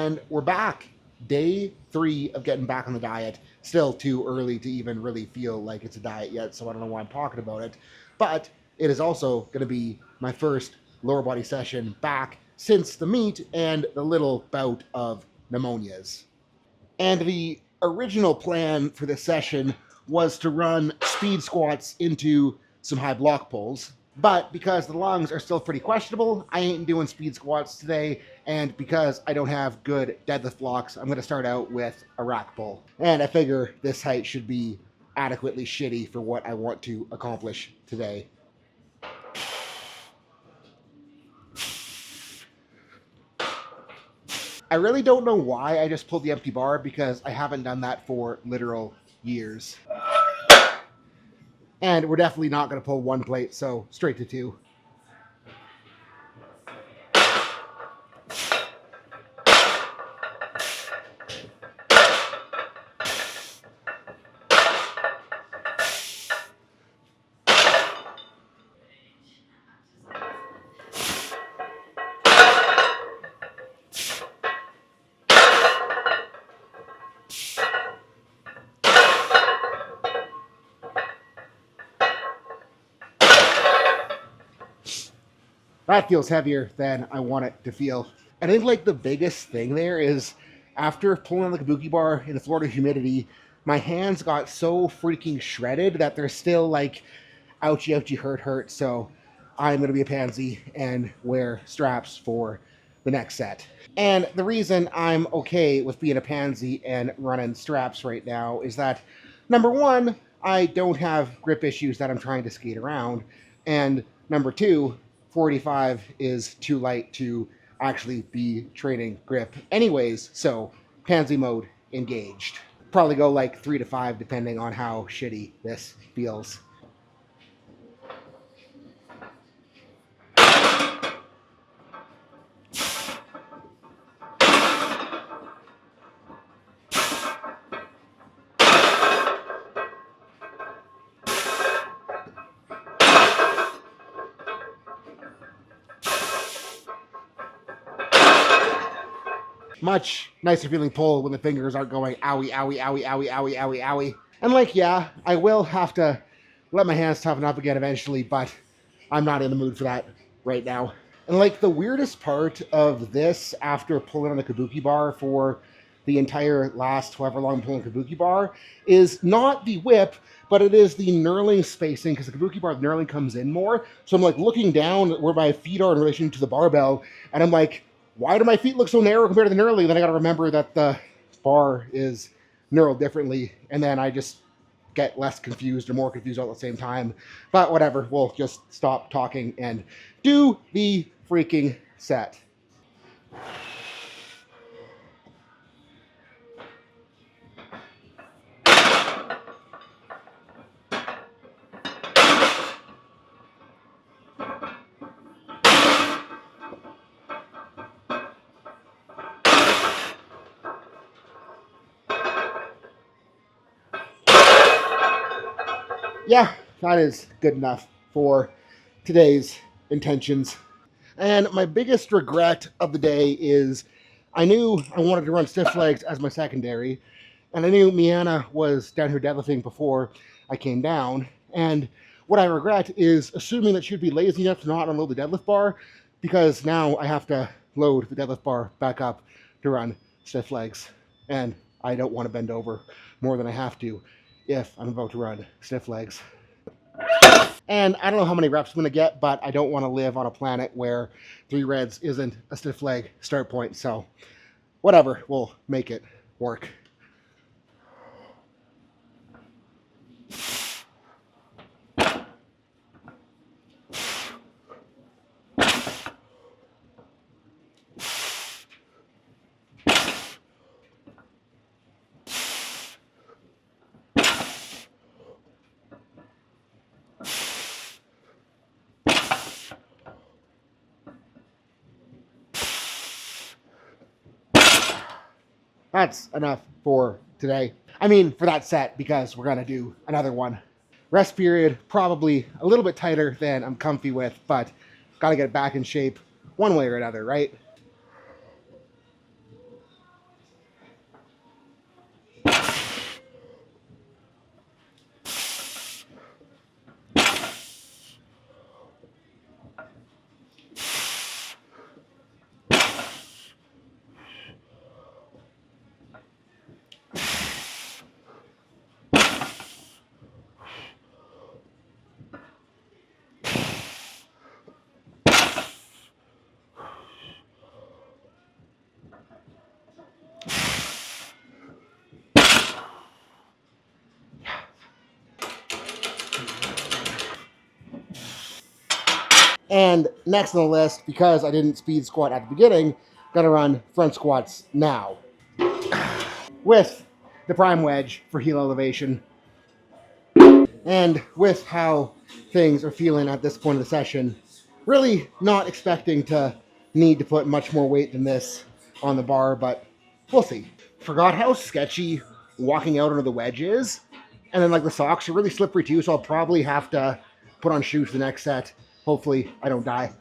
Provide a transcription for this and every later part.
And we're back. Day 3 of getting back on the diet. Still too early to even really feel like it's a diet yet, so I don't know why I'm talking about it. But it is also going to be my first lower body session back since the meet and the little bout of pneumonias. And the original plan for this session was to run speed squats into some high block pulls. But because the lungs are still pretty questionable, I ain't doing speed squats today. And because I don't have good deadlift blocks, I'm going to start out with a rack pull. And I figure this height should be adequately shitty for what I want to accomplish today. I really don't know why I just pulled the empty bar, because I haven't done that for literal years. And we're definitely not going to pull one plate, so straight to 2. That feels heavier than I want it to feel. I think like the biggest thing there is after pulling on the kabuki bar in the Florida humidity, my hands got so freaking shredded that they're still like ouchie, ouchie, hurt. So I'm going to be a pansy and wear straps for the next set. And the reason I'm okay with being a pansy and running straps right now is that, number one, I don't have grip issues that I'm trying to skate around. And number two, 45 is too light to actually be training grip anyways, so pansy mode engaged. Probably go like 3 to 5 depending on how shitty this feels. Much nicer feeling pull when the fingers aren't going owie, owie, owie, owie, owie, owie, owie. And like, yeah, I will have to let my hands toughen up again eventually, but I'm not in the mood for that right now. And like the weirdest part of this after pulling on the kabuki bar for the entire last however long I'm pulling kabuki bar is not the whip, but it is the knurling spacing, because the kabuki bar knurling comes in more. So I'm like looking down where my feet are in relation to the barbell, and I'm like, why do my feet look so narrow compared to the knurling? Then I got to remember that the bar is knurled differently, and then I just get less confused or more confused all at the same time. But whatever, we'll just stop talking and do the freaking set. Yeah, that is good enough for today's intentions. And my biggest regret of the day is I knew I wanted to run stiff legs as my secondary, and I knew Miana was down here deadlifting before I came down. And what I regret is assuming that she'd be lazy enough to not unload the deadlift bar, because now I have to load the deadlift bar back up to run stiff legs. And I don't want to bend over more than I have to if I'm about to run stiff legs. And I don't know how many reps I'm going to get, but I don't want to live on a planet where 3 reds isn't a stiff leg start point. So whatever, we'll make it work. That's enough for today. I mean, for that set, because we're going to do another one. Rest period, probably a little bit tighter than I'm comfy with, but got to get it back in shape one way or another, right? And next on the list, because I didn't speed squat at the beginning, gonna run front squats now with the prime wedge for heel elevation. And with how things are feeling at this point of the session, really not expecting to need to put much more weight than this on the bar, but we'll see. Forgot how sketchy walking out under the wedge is. And then like the socks are really slippery too, so I'll probably have to put on shoes for the next set. Hopefully I don't die.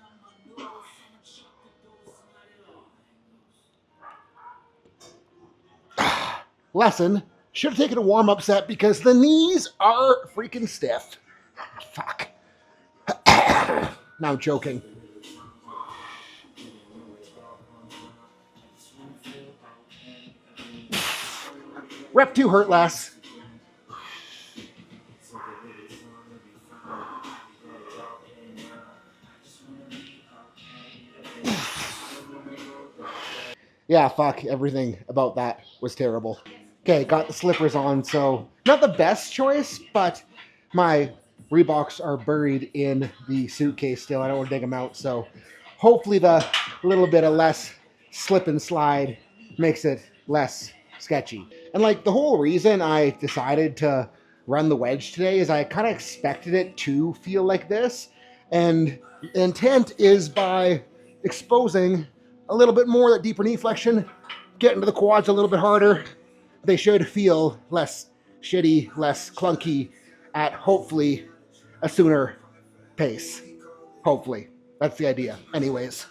Lesson, should have taken a warm-up set because the knees are freaking stiff. Fuck. Now I'm choking. Rep 2 hurt less. Yeah, fuck, everything about that was terrible. Okay, got the slippers on, so not the best choice, but my Reeboks are buried in the suitcase still. I don't want to dig them out, so hopefully the little bit of less slip and slide makes it less sketchy. And like the whole reason I decided to run the wedge today is I kind of expected it to feel like this, and the intent is by exposing a little bit more that deeper knee flexion, get into the quads a little bit harder. They should feel less shitty, less clunky at hopefully a sooner pace. Hopefully. That's the idea. Anyways.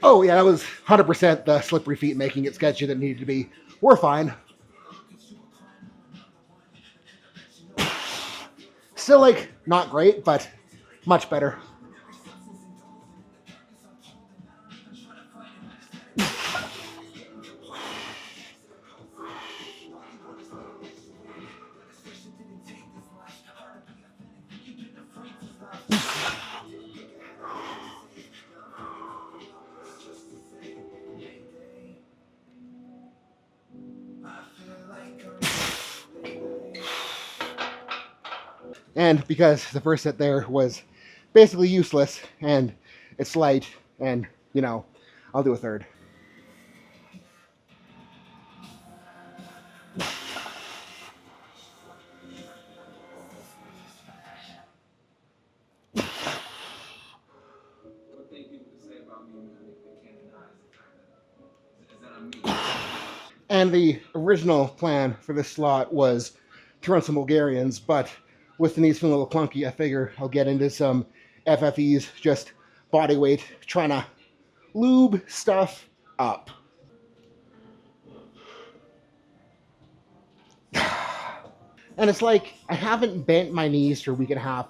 Oh yeah, that was 100% the slippery feet making it sketchy that needed to be. We're fine. Still like not great, but much better. And because the first set there was basically useless and it's light and, you know, I'll do a third. And the original plan for this slot was to run some Bulgarians, but with the knees feeling a little clunky, I figure I'll get into some FFEs, just body weight, trying to lube stuff up. And it's like, I haven't bent my knees for a week and a half.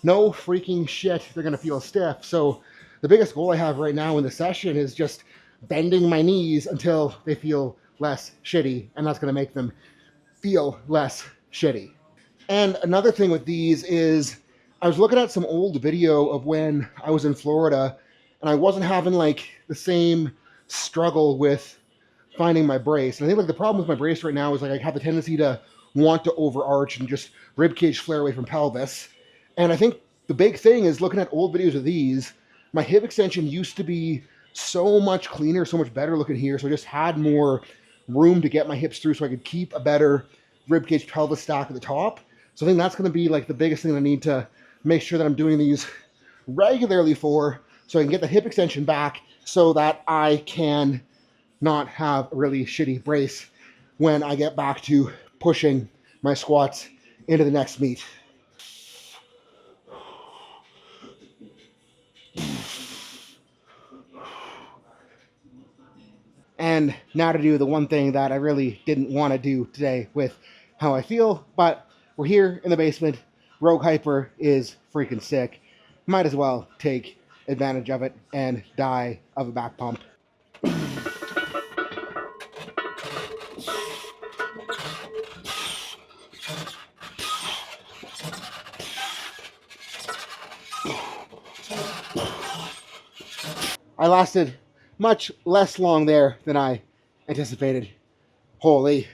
No freaking shit, they're gonna feel stiff. So the biggest goal I have right now in the session is just bending my knees until they feel less shitty, and that's gonna make them feel less shitty. And another thing with these is I was looking at some old video of when I was in Florida and I wasn't having like the same struggle with finding my brace. And I think like the problem with my brace right now is like I have the tendency to want to overarch and just ribcage flare away from pelvis. And I think the big thing is looking at old videos of these, my hip extension used to be so much cleaner, so much better looking here. So I just had more room to get my hips through so I could keep a better ribcage pelvis stack at the top. So I think that's going to be like the biggest thing I need to make sure that I'm doing these regularly for, so I can get the hip extension back so that I can not have a really shitty brace when I get back to pushing my squats into the next meet. And now to do the one thing that I really didn't want to do today with how I feel, but we're here in the basement. Rogue Hyper is freaking sick. Might as well take advantage of it and die of a back pump. I lasted much less long there than I anticipated. Holy.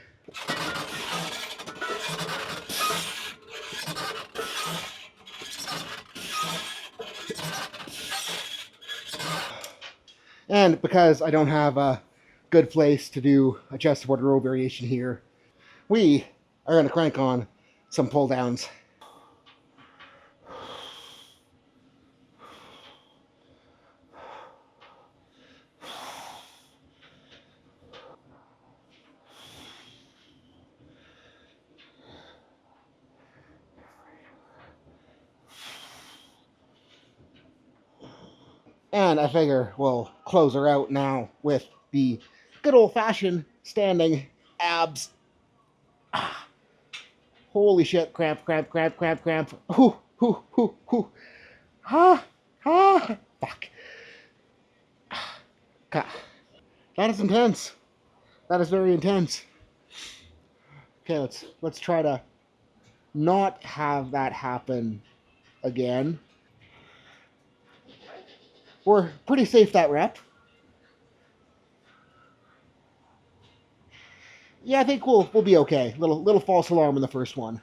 And because I don't have a good place to do a chest to border row variation here, we are going to crank on some pull downs. And I figure we'll close her out now with the good old-fashioned standing abs. Ah, holy shit, cramp, cramp, cramp, cramp, cramp. Hoo, hoo, hoo, hoo. Ha, ha, fuck. God. That is intense. That is very intense. Okay, let's try to not have that happen again. We're pretty safe that rep. Yeah, I think we'll be okay. Little false alarm in the first one.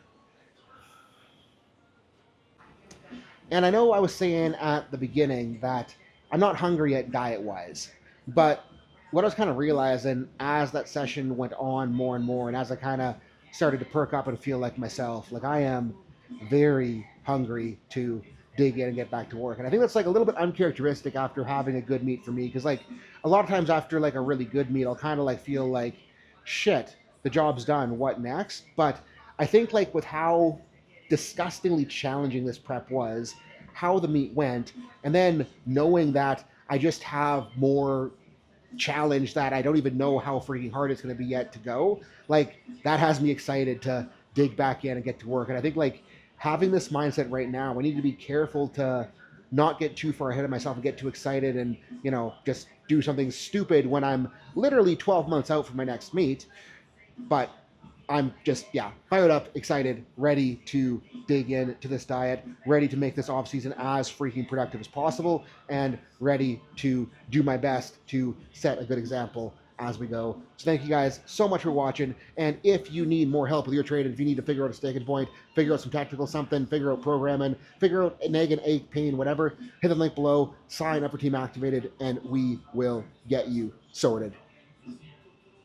And I know I was saying at the beginning that I'm not hungry yet diet-wise, but what I was kind of realizing as that session went on more and more, and as I kind of started to perk up and feel like myself, like I am very hungry to dig in and get back to work. And I think that's like a little bit uncharacteristic after having a good meet for me, because like a lot of times after like a really good meet, I'll kind of like feel like, shit, the job's done, what next? But I think like with how disgustingly challenging this prep was, how the meet went, and then knowing that I just have more challenge that I don't even know how freaking hard it's going to be yet to go, like that has me excited to dig back in and get to work. And I think like having this mindset right now, I need to be careful to not get too far ahead of myself and get too excited and, you know, just do something stupid when I'm literally 12 months out from my next meet. But I'm just, yeah, fired up, excited, ready to dig into this diet, ready to make this off season as freaking productive as possible, and ready to do my best to set a good example as we go. So thank you guys so much for watching. And if you need more help with your training, if you need to figure out a staking point, figure out some tactical something, figure out programming, figure out nag and ache, pain, whatever, hit the link below, sign up for Team Activated, and we will get you sorted.